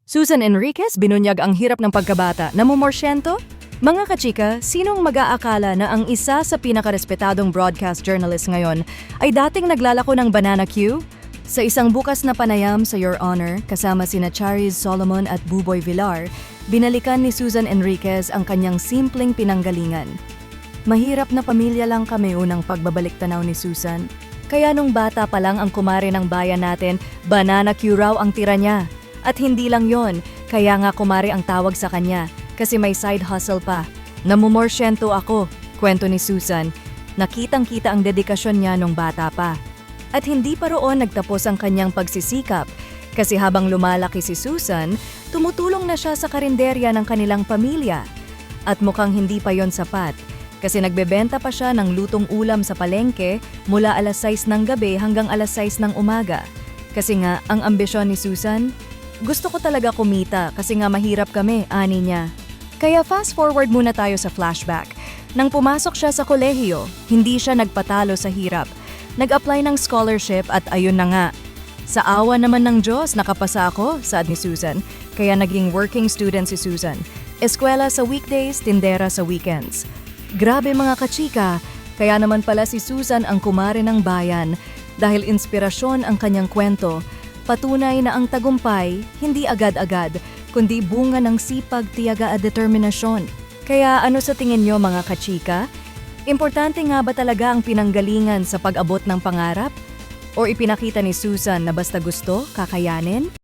Susan Enriquez binunyag ang hirap ng pagkabata. Namumorsyento? Mga kachika, sinong mag-aakala na ang isa sa pinakarespetadong broadcast journalist ngayon ay dating naglalako ng Banana Q? Sa isang bukas na panayam sa Your Honor, kasama sina Charis Solomon at Buboy Villar, binalikan ni Susan Enriquez ang kanyang simpleng pinanggalingan. Mahirap na pamilya lang kami unang pagbabalik tanaw ni Susan. Kaya nung bata pa lang ang kumare ng bayan natin, Banana Q raw ang tira niya. At hindi lang yon, kaya nga kumare ang tawag sa kanya kasi may side hustle pa. Namumorsyento ako, kwento ni Susan. Nakitang-kita ang dedikasyon niya nung bata pa. At hindi pa roon nagtapos ang kanyang pagsisikap kasi habang lumalaki si Susan, tumutulong na siya sa karinderya ng kanilang pamilya. At mukhang hindi pa yon sapat kasi nagbebenta pa siya ng lutong ulam sa palengke mula alas 6 ng gabi hanggang alas 6 ng umaga. Kasi nga, ang ambisyon ni Susan, gusto ko talaga kumita kasi nga mahirap kami, ani niya. Kaya fast forward muna tayo sa flashback. Nang pumasok siya sa kolehiyo, hindi siya nagpatalo sa hirap. Nag-apply ng scholarship at ayun na nga. Sa awa naman ng Diyos, nakapasa ako, saad ni Susan. Kaya naging working student si Susan. Eskwela sa weekdays, tindera sa weekends. Grabe mga kachika, kaya naman pala si Susan ang kumare ng bayan dahil inspirasyon ang kanyang kwento. Patunay na ang tagumpay, hindi agad-agad, kundi bunga ng sipag, tiyaga at determinasyon. Kaya ano sa tingin nyo mga kachika? Importante nga ba talaga ang pinanggalingan sa pag-abot ng pangarap? O ipinakita ni Susan na basta gusto, kakayanin?